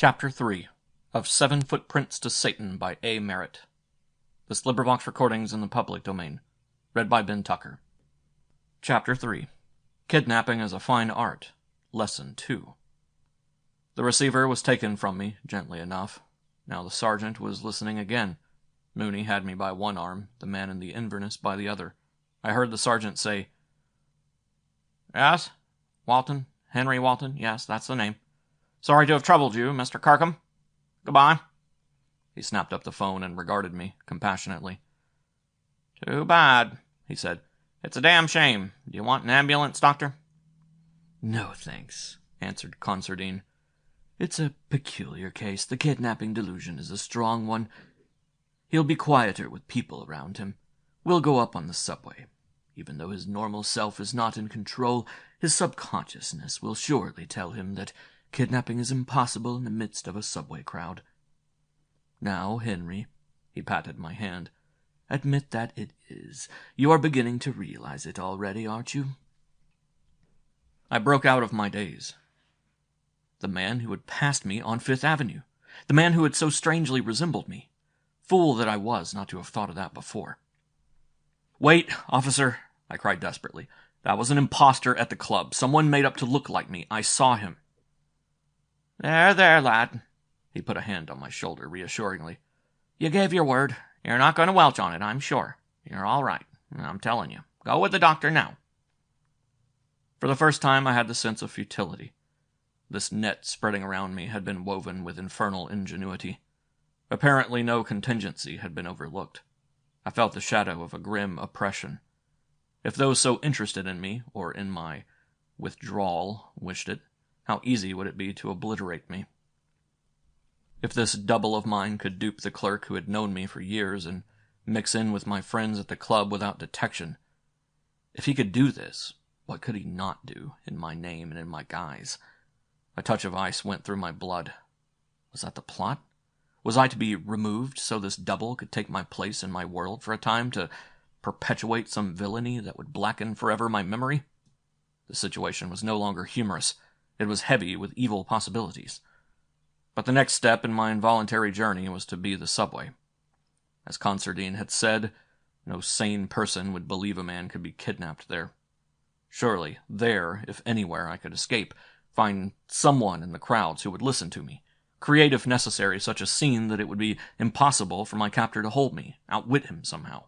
Chapter 3 of 7 Footprints to Satan by A. Merritt. This LibriVox recording's in the public domain. Read by Ben Tucker. Chapter 3. Kidnapping as a Fine Art. Lesson 2. The receiver was taken from me, gently enough. Now the sergeant was listening again. Mooney had me by one arm, the man in the Inverness by the other. I heard the sergeant say, "Yes, Walton, Henry Walton, yes, that's the name. Sorry to have troubled you, Mr. Kirkham. Goodbye." He snapped up the phone and regarded me compassionately. "Too bad," he said. "It's a damn shame. Do you want an ambulance, doctor?" "No, thanks," answered Considine. "It's a peculiar case. The kidnapping delusion is a strong one. He'll be quieter with people around him. We'll go up on the subway. Even though his normal self is not in control, his subconsciousness will surely tell him that kidnapping is impossible in the midst of a subway crowd. Now, Henry," he patted my hand, "admit that it is. You are beginning to realize it already, aren't you?" I broke out of my daze. The man who had passed me on Fifth Avenue. The man who had so strangely resembled me. Fool that I was not to have thought of that before. "Wait, officer," I cried desperately. "That was an imposter at the club. Someone made up to look like me. I saw him." There, lad." He put a hand on my shoulder reassuringly. "You gave your word. You're not going to welch on it, I'm sure. You're all right. I'm telling you. Go with the doctor now." For the first time I had the sense of futility. This net spreading around me had been woven with infernal ingenuity. Apparently no contingency had been overlooked. I felt the shadow of a grim oppression. If those so interested in me, or in my withdrawal, wished it, how easy would it be to obliterate me? If this double of mine could dupe the clerk who had known me for years and mix in with my friends at the club without detection, if he could do this, what could he not do in my name and in my guise? A touch of ice went through my blood. Was that the plot? Was I to be removed so this double could take my place in my world for a time, to perpetuate some villainy that would blacken forever my memory? The situation was no longer humorous. It was heavy with evil possibilities. But the next step in my involuntary journey was to be the subway. As Considine had said, no sane person would believe a man could be kidnapped there. Surely, there, if anywhere, I could escape, find someone in the crowds who would listen to me, create, if necessary, such a scene that it would be impossible for my captor to hold me, outwit him somehow.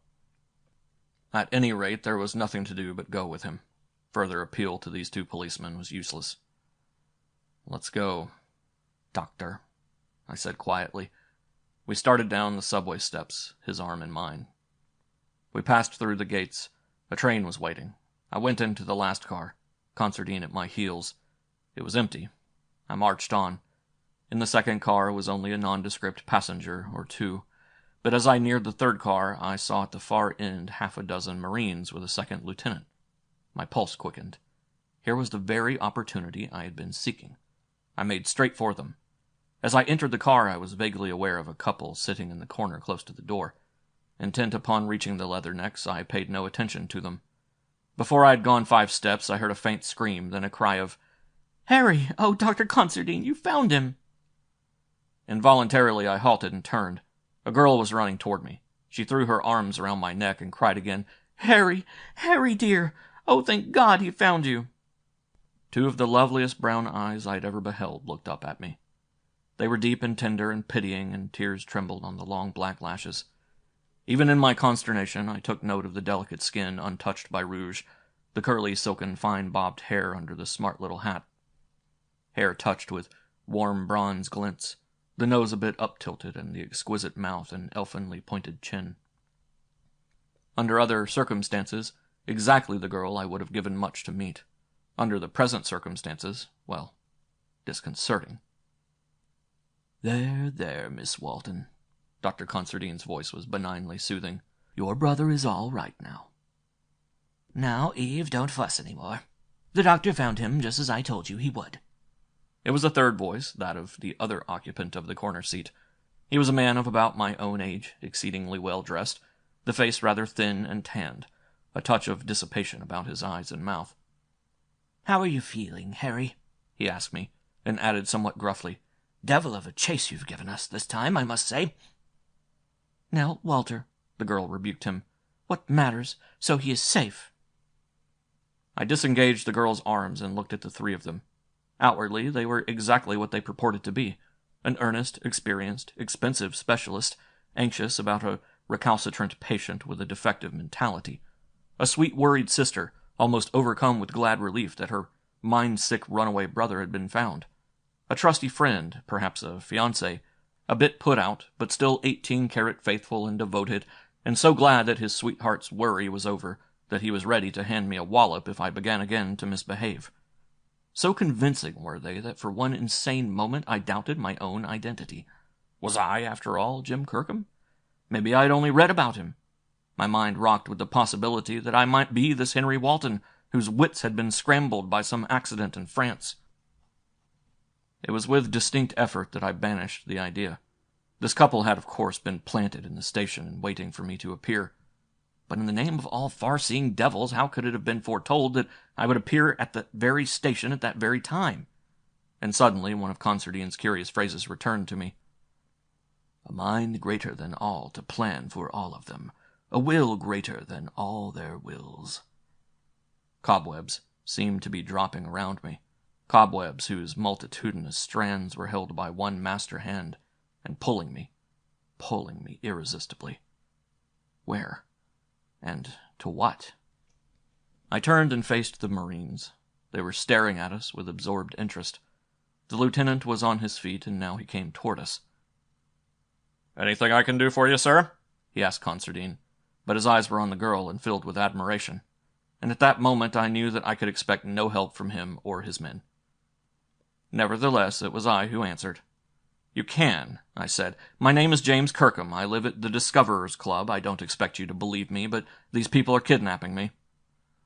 At any rate, there was nothing to do but go with him. Further appeal to these two policemen was useless. "Let's go, doctor," I said quietly. We started down the subway steps, his arm in mine. We passed through the gates. A train was waiting. I went into the last car, Considine at my heels. It was empty. I marched on. In the second car was only a nondescript passenger or two, but as I neared the third car, I saw at the far end half a dozen Marines with a second lieutenant. My pulse quickened. Here was the very opportunity I had been seeking. I made straight for them. As I entered the car, I was vaguely aware of a couple sitting in the corner close to the door. Intent upon reaching the leathernecks, I paid no attention to them. Before I had gone 5 steps, I heard a faint scream, then a cry of, "Harry! Oh, Dr. Considine, you found him!" Involuntarily, I halted and turned. A girl was running toward me. She threw her arms around my neck and cried again, "Harry! Harry, dear! Oh, thank God he found you!" 2 of the loveliest brown eyes I had ever beheld looked up at me. They were deep and tender and pitying, and tears trembled on the long black lashes. Even in my consternation, I took note of the delicate skin untouched by rouge, the curly, silken, fine-bobbed hair under the smart little hat. Hair touched with warm bronze glints, the nose a bit up-tilted, and the exquisite mouth and elfinly pointed chin. Under other circumstances, exactly the girl I would have given much to meet. Under the present circumstances, well, disconcerting. There, Miss Walton." Dr. Considine's voice was benignly soothing. "Your brother is all right now." "Now, Eve, don't fuss any more. The doctor found him just as I told you he would." It was a third voice, that of the other occupant of the corner seat. He was a man of about my own age, exceedingly well dressed, the face rather thin and tanned, a touch of dissipation about his eyes and mouth. "How are you feeling, Harry?" he asked me, and added somewhat gruffly, devil of a chase you've given us this time, I must say." "Now, Walter," the girl rebuked him, "what matters, so he is safe?" I disengaged the girl's arms and looked at the three of them. Outwardly, they were exactly what they purported to be: an earnest, experienced, expensive specialist, anxious about a recalcitrant patient with a defective mentality; a sweet, worried sister, almost overcome with glad relief that her mind-sick runaway brother had been found; a trusty friend, perhaps a fiancé, a bit put out, but still 18-carat faithful and devoted, and so glad that his sweetheart's worry was over that he was ready to hand me a wallop if I began again to misbehave. So convincing were they that for one insane moment I doubted my own identity. Was I, after all, Jim Kirkham? Maybe I had only read about him. My mind rocked with the possibility that I might be this Henry Walton, whose wits had been scrambled by some accident in France. It was with distinct effort that I banished the idea. This couple had, of course, been planted in the station and waiting for me to appear. But in the name of all far-seeing devils, how could it have been foretold that I would appear at that very station at that very time? And suddenly one of Considine's curious phrases returned to me. "A mind greater than all to plan for all of them. A will greater than all their wills." Cobwebs seemed to be dropping around me, cobwebs whose multitudinous strands were held by one master hand, and pulling me irresistibly. Where? And to what? I turned and faced the Marines. They were staring at us with absorbed interest. The lieutenant was on his feet, and now he came toward us. "Anything I can do for you, sir?" he asked Considine, but his eyes were on the girl and filled with admiration, and at that moment I knew that I could expect no help from him or his men. Nevertheless, it was I who answered. "You can," I said. "My name is James Kirkham. I live at the Discoverers Club. I don't expect you to believe me, but these people are kidnapping me."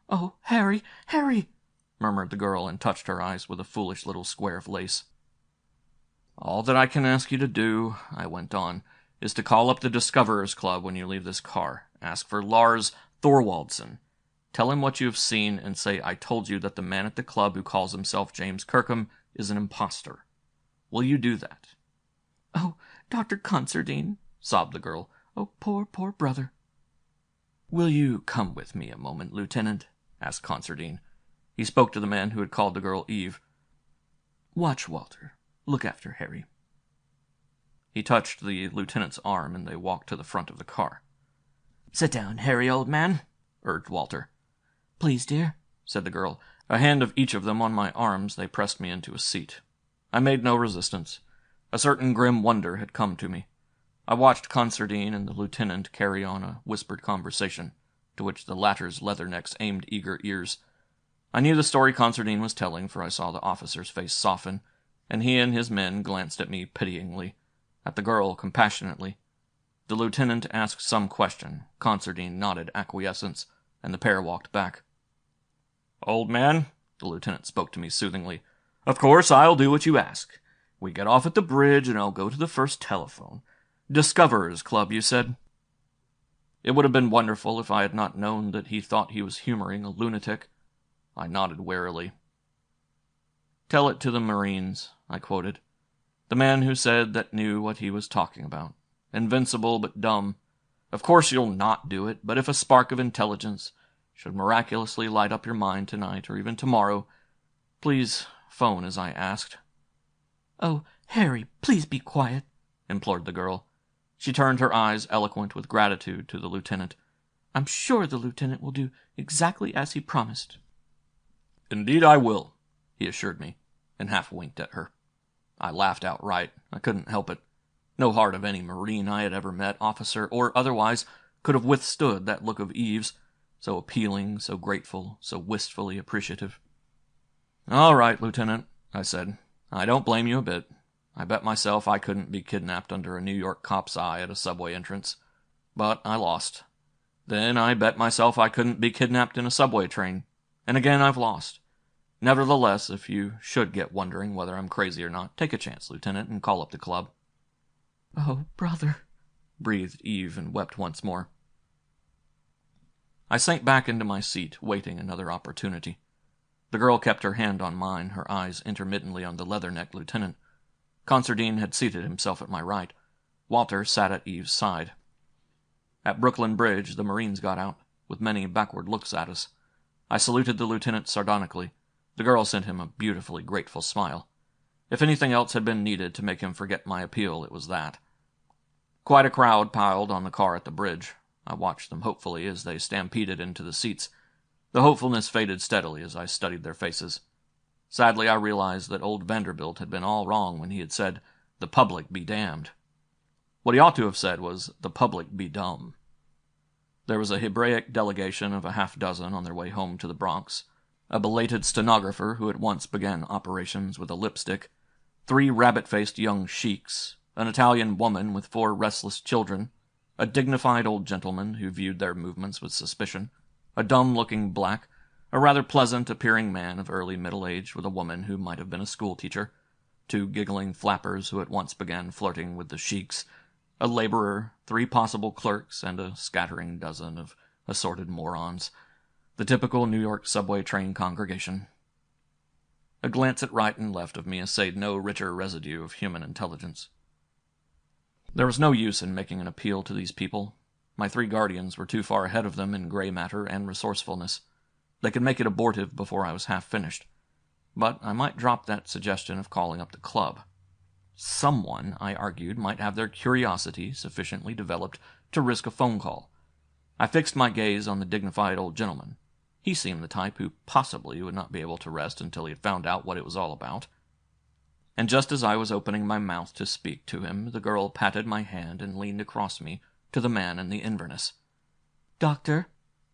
"Oh, Harry, Harry!" murmured the girl, and touched her eyes with a foolish little square of lace. "All that I can ask you to do," I went on, "is to call up the Discoverers Club when you leave this car. Ask for Lars Thorwaldsen. Tell him what you have seen, and say I told you that the man at the club who calls himself James Kirkham is an impostor. Will you do that?" "Oh, Dr. Considine," sobbed the girl. "Oh, poor, poor brother." "Will you come with me a moment, Lieutenant?" asked Considine. He spoke to the man who had called the girl Eve. "Watch Walter. Look after Harry." He touched the lieutenant's arm, and they walked to the front of the car. "Sit down, Harry, old man," urged Walter. "Please, dear," said the girl. A hand of each of them on my arms, they pressed me into a seat. I made no resistance. A certain grim wonder had come to me. I watched Considine and the lieutenant carry on a whispered conversation, to which the latter's leathernecks aimed eager ears. I knew the story Considine was telling, for I saw the officer's face soften, and he and his men glanced at me pityingly, at the girl compassionately. The lieutenant asked some question, Considine nodded acquiescence, and the pair walked back. "Old man," the lieutenant spoke to me soothingly, "of course I'll do what you ask. We get off at the bridge, and I'll go to the first telephone. Discoverers Club, you said?" It would have been wonderful if I had not known that he thought he was humoring a lunatic. I nodded warily. "Tell it to the Marines," I quoted. "The man who said that knew what he was talking about. Invincible but dumb. Of course you'll not do it, but if a spark of intelligence should miraculously light up your mind tonight or even tomorrow, please phone as I asked." "Oh, Harry, please be quiet," implored the girl. She turned her eyes, eloquent with gratitude, to the lieutenant. "I'm sure the lieutenant will do exactly as he promised." "Indeed I will," he assured me, and half winked at her. I laughed outright. I couldn't help it. No heart of any Marine I had ever met, officer or otherwise, could have withstood that look of Eve's, so appealing, so grateful, so wistfully appreciative. "All right, Lieutenant," I said. "I don't blame you a bit. I bet myself I couldn't be kidnapped under a New York cop's eye at a subway entrance. But I lost. Then I bet myself I couldn't be kidnapped in a subway train. And again I've lost. Nevertheless, if you should get wondering whether I'm crazy or not, take a chance, Lieutenant, and call up the club." "Oh, brother," breathed Eve, and wept once more. I sank back into my seat, waiting another opportunity. The girl kept her hand on mine, her eyes intermittently on the leather-necked lieutenant. Considine had seated himself at my right. Walter sat at Eve's side. At Brooklyn Bridge, the Marines got out, with many backward looks at us. I saluted the lieutenant sardonically. The girl sent him a beautifully grateful smile. If anything else had been needed to make him forget my appeal, it was that. Quite a crowd piled on the car at the bridge. I watched them hopefully as they stampeded into the seats. The hopefulness faded steadily as I studied their faces. Sadly, I realized that old Vanderbilt had been all wrong when he had said, "The public be damned." What he ought to have said was, "The public be dumb." There was a Hebraic delegation of a half-dozen on their way home to the Bronx, a belated stenographer who at once began operations with a lipstick, 3 rabbit-faced young sheiks, an Italian woman with 4 restless children, a dignified old gentleman who viewed their movements with suspicion, a dumb-looking black, a rather pleasant-appearing man of early middle age with a woman who might have been a schoolteacher, 2 giggling flappers who at once began flirting with the sheiks, a laborer, 3 possible clerks, and a scattering dozen of assorted morons. The typical New York subway train congregation. A glance at right and left of me essayed no richer residue of human intelligence. There was no use in making an appeal to these people. My 3 guardians were too far ahead of them in gray matter and resourcefulness. They could make it abortive before I was half finished. But I might drop that suggestion of calling up the club. Someone, I argued, might have their curiosity sufficiently developed to risk a phone call. I fixed my gaze on the dignified old gentleman. He seemed the type who possibly would not be able to rest until he had found out what it was all about. And just as I was opening my mouth to speak to him, the girl patted my hand and leaned across me to the man in the Inverness. "Doctor?"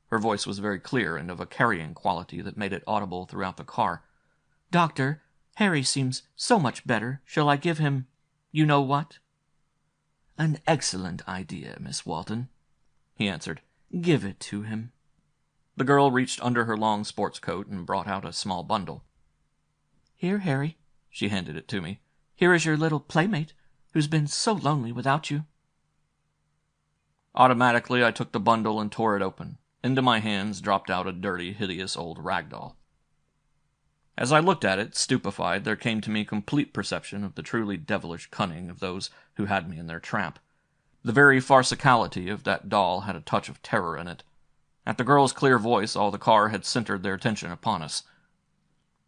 Her voice was very clear and of a carrying quality that made it audible throughout the car. "Doctor, Harry seems so much better. Shall I give him you-know-what?" "An excellent idea, Miss Walton," he answered. "Give it to him." The girl reached under her long sports coat and brought out a small bundle. "Here, Harry," she handed it to me. "Here is your little playmate, who's been so lonely without you." Automatically, I took the bundle and tore it open. Into my hands dropped out a dirty, hideous old rag doll. As I looked at it, stupefied, there came to me complete perception of the truly devilish cunning of those who had me in their trap. The very farcicality of that doll had a touch of terror in it. At the girl's clear voice, all the car had centered their attention upon us.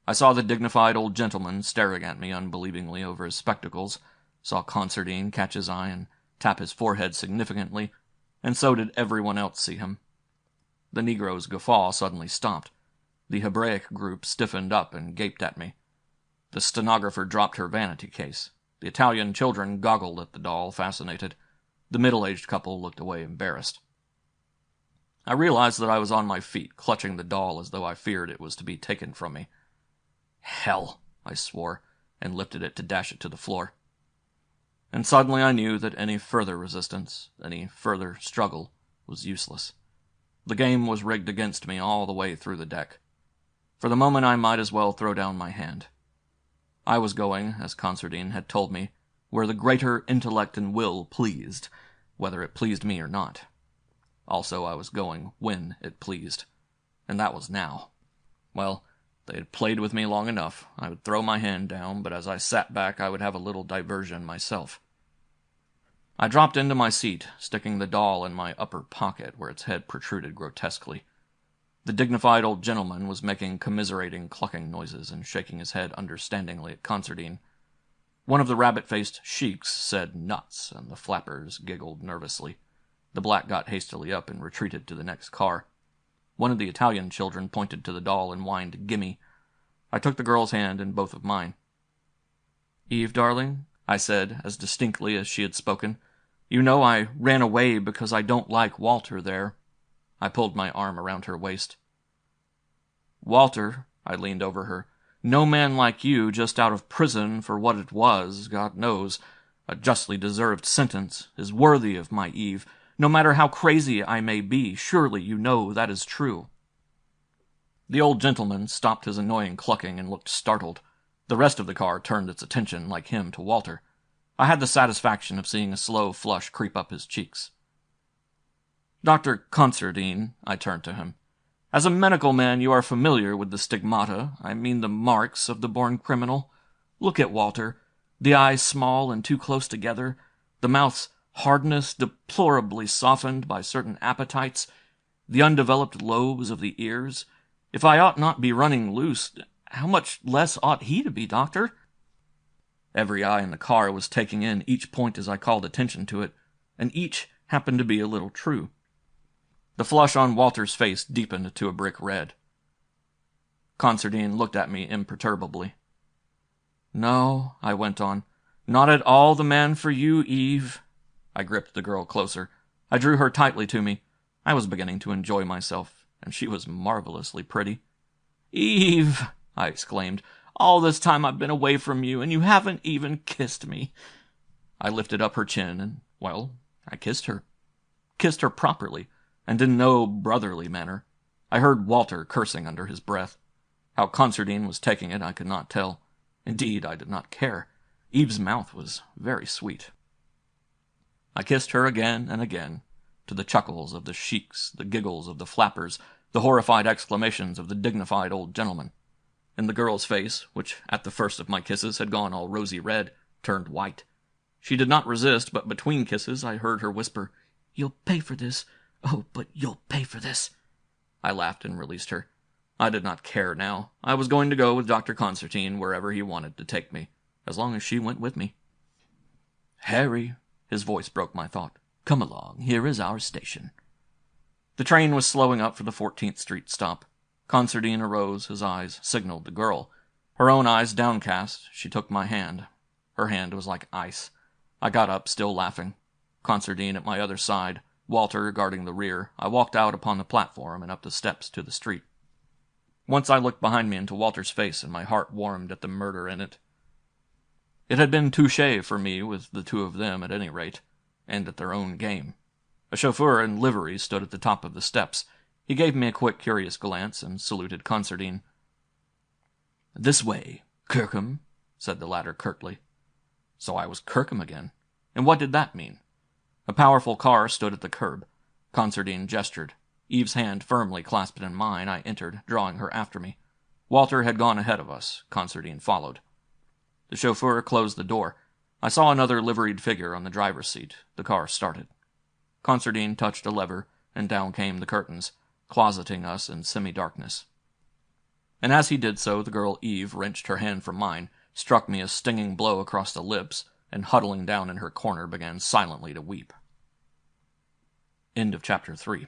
I saw the dignified old gentleman staring at me unbelievingly over his spectacles, saw Considine catch his eye and tap his forehead significantly, and so did everyone else see him. The Negro's guffaw suddenly stopped. The Hebraic group stiffened up and gaped at me. The stenographer dropped her vanity case. The Italian children goggled at the doll, fascinated. The middle-aged couple looked away embarrassed. I realized that I was on my feet, clutching the doll as though I feared it was to be taken from me. "Hell!" I swore, and lifted it to dash it to the floor. And suddenly I knew that any further resistance, any further struggle, was useless. The game was rigged against me all the way through the deck. For the moment I might as well throw down my hand. I was going, as Considine had told me, where the greater intellect and will pleased, whether it pleased me or not. Also, I was going when it pleased. And that was now. Well, they had played with me long enough. I would throw my hand down, but as I sat back I would have a little diversion myself. I dropped into my seat, sticking the doll in my upper pocket where its head protruded grotesquely. The dignified old gentleman was making commiserating clucking noises and shaking his head understandingly at Considine. One of the rabbit-faced sheiks said nuts, and the flappers giggled nervously. The black got hastily up and retreated to the next car. One of the Italian children pointed to the doll and whined, "Gimme." I took the girl's hand in both of mine. "Eve, darling," I said, as distinctly as she had spoken, "you know I ran away because I don't like Walter there." I pulled my arm around her waist. "Walter," I leaned over her, "no man like you, just out of prison for what it was, God knows, a justly deserved sentence, is worthy of my Eve. No matter how crazy I may be, surely you know that is true." The old gentleman stopped his annoying clucking and looked startled. The rest of the car turned its attention, like him, to Walter. I had the satisfaction of seeing a slow flush creep up his cheeks. "Dr. Considine," I turned to him, "as a medical man you are familiar with the stigmata, I mean the marks of the born criminal. Look at Walter. The eyes small and too close together, the mouth's hardness deplorably softened by certain appetites, the undeveloped lobes of the ears. If I ought not be running loose, how much less ought he to be, Doctor? Every eye in the car was taking in each point as I called attention to it, and each happened to be a little true. The flush on Walter's face deepened to a brick red. Considine looked at me imperturbably. "No," I went on, "not at all the man for you, Eve." I gripped the girl closer. I drew her tightly to me. I was beginning to enjoy myself, and she was marvelously pretty. "Eve," I exclaimed, "all this time I've been away from you, and you haven't even kissed me." I lifted up her chin, and, well, I kissed her. Kissed her properly, and in no brotherly manner. I heard Walter cursing under his breath. How Considine was taking it I could not tell. Indeed, I did not care. Eve's mouth was very sweet. I kissed her again and again, to the chuckles of the sheiks, the giggles of the flappers, the horrified exclamations of the dignified old gentleman. And the girl's face, which at the first of my kisses had gone all rosy red, turned white. She did not resist, but between kisses I heard her whisper, "You'll pay for this. Oh, but you'll pay for this." I laughed and released her. I did not care now. I was going to go with Dr. Constantine wherever he wanted to take me, as long as she went with me. "Harry," his voice broke my thought, "come along. Here is our station." The train was slowing up for the 14th Street stop. Considine arose, his eyes signaled the girl. Her own eyes downcast, she took my hand. Her hand was like ice. I got up, still laughing. Considine at my other side, Walter guarding the rear, I walked out upon the platform and up the steps to the street. Once I looked behind me into Walter's face, and my heart warmed at the murder in it. It had been touché for me with the two of them, at any rate, and at their own game. A chauffeur in livery stood at the top of the steps. He gave me a quick, curious glance, and saluted Considine. "This way, Kirkham," said the latter curtly. So I was Kirkham again. And what did that mean? A powerful car stood at the curb. Considine gestured. Eve's hand firmly clasped in mine, I entered, drawing her after me. Walter had gone ahead of us. Considine followed. The chauffeur closed the door. I saw another liveried figure on the driver's seat. The car started. Considine touched a lever, and down came the curtains, closeting us in semi-darkness. And as he did so, the girl Eve wrenched her hand from mine, struck me a stinging blow across the lips, and huddling down in her corner began silently to weep. End of chapter 3.